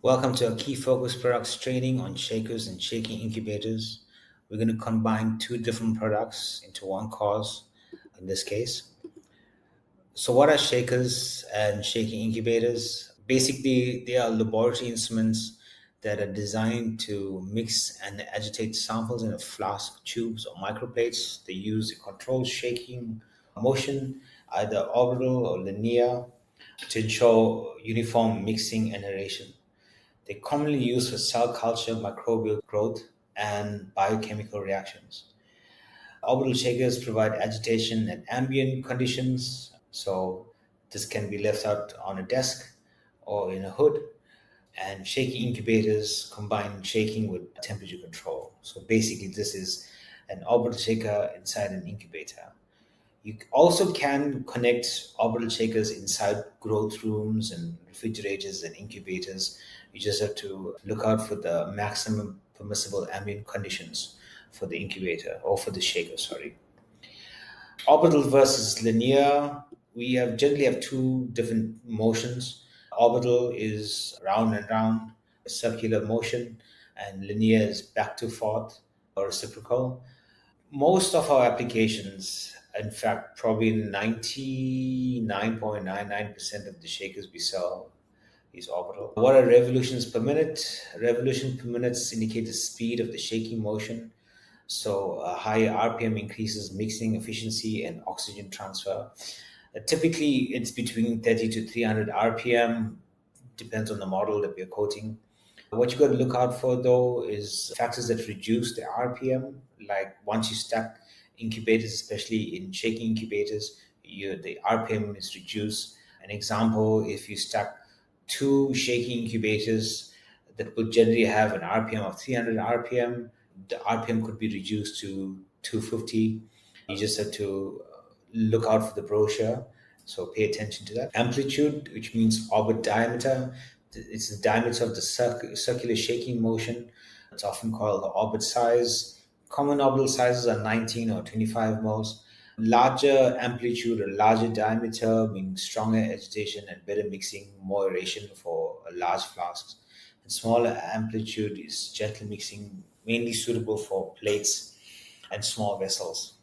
Welcome to our key focus products training on shakers and shaking incubators. We're going to combine two different products into one course in this case. So, what are shakers and shaking incubators? Basically, they are laboratory instruments that are designed to mix and agitate samples in a flask, tubes, or microplates. They use a controlled shaking motion, either orbital or linear, to ensure uniform mixing and aeration. They're commonly used for cell culture, microbial growth, and biochemical reactions. Orbital shakers provide agitation at ambient conditions, so this can be left out on a desk or in a hood. And shaking incubators combine shaking with temperature control. So basically, this is an orbital shaker inside an incubator. You also can connect orbital shakers inside growth rooms and refrigerators and incubators. You just have to look out for the maximum permissible ambient conditions for the incubator or for the shaker, sorry. Orbital versus linear, we have generally have two different motions. Orbital is round and round, a circular motion, and linear is back to forth or reciprocal. Most of our applications, in fact, probably 99.99% of the shakers we sell is orbital. What are revolutions per minute? Revolution per minute indicate the speed of the shaking motion. So a higher RPM increases mixing efficiency and oxygen transfer. Typically, it's between 30 to 300 RPM, depends on the model that we're quoting. What you got to look out for though is factors that reduce the RPM. Like once you stack incubators, especially in shaking incubators, the RPM is reduced. An example, if you stack two shaking incubators that would generally have an RPM of 300 RPM, the RPM could be reduced to 250. You just have to look out for the brochure. So pay attention to that. Amplitude, which means orbit diameter, it's the diameter of the circular shaking motion. It's often called the orbit size. Common orbital sizes are 19 or 25 moles. Larger amplitude or larger diameter means stronger agitation and better mixing, more aeration for large flasks. And smaller amplitude is gentle mixing, mainly suitable for plates and small vessels.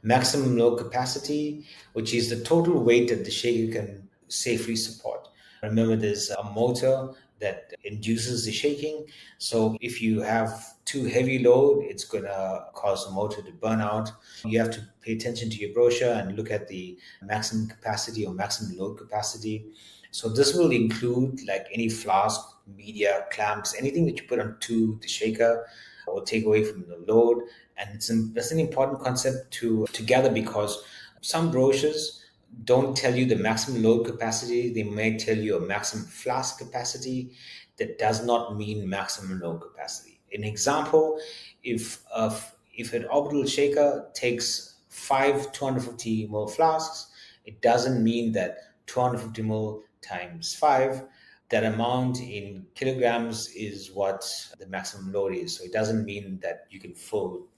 Maximum load capacity, which is the total weight that the shaker can safely support. Remember, there's a motor that induces the shaking. So if you have too heavy load, it's going to cause the motor to burn out. You have to pay attention to your brochure and look at the maximum capacity or maximum load capacity. So this will include like any flask, media, clamps, anything that you put onto the shaker or take away from the load. And that's an important concept to gather because some brochures don't tell you the maximum load capacity. They may tell you a maximum flask capacity. That does not mean maximum load capacity. An example, if an orbital shaker takes 5 250 ml flasks, it doesn't mean that 250 ml times 5, that amount in kilograms is what the maximum load is. So it doesn't mean that you can fill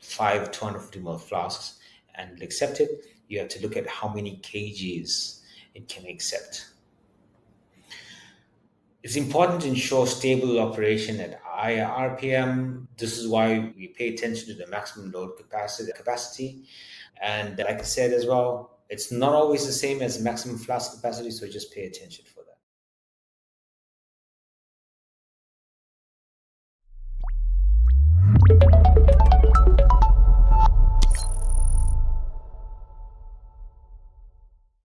5 250 ml flasks and accept it. You have to look at how many kgs it can accept. It's important to ensure stable operation at higher RPM. This is why we pay attention to the maximum load capacity. And like I said as well, it's not always the same as maximum flask capacity, so just pay attention.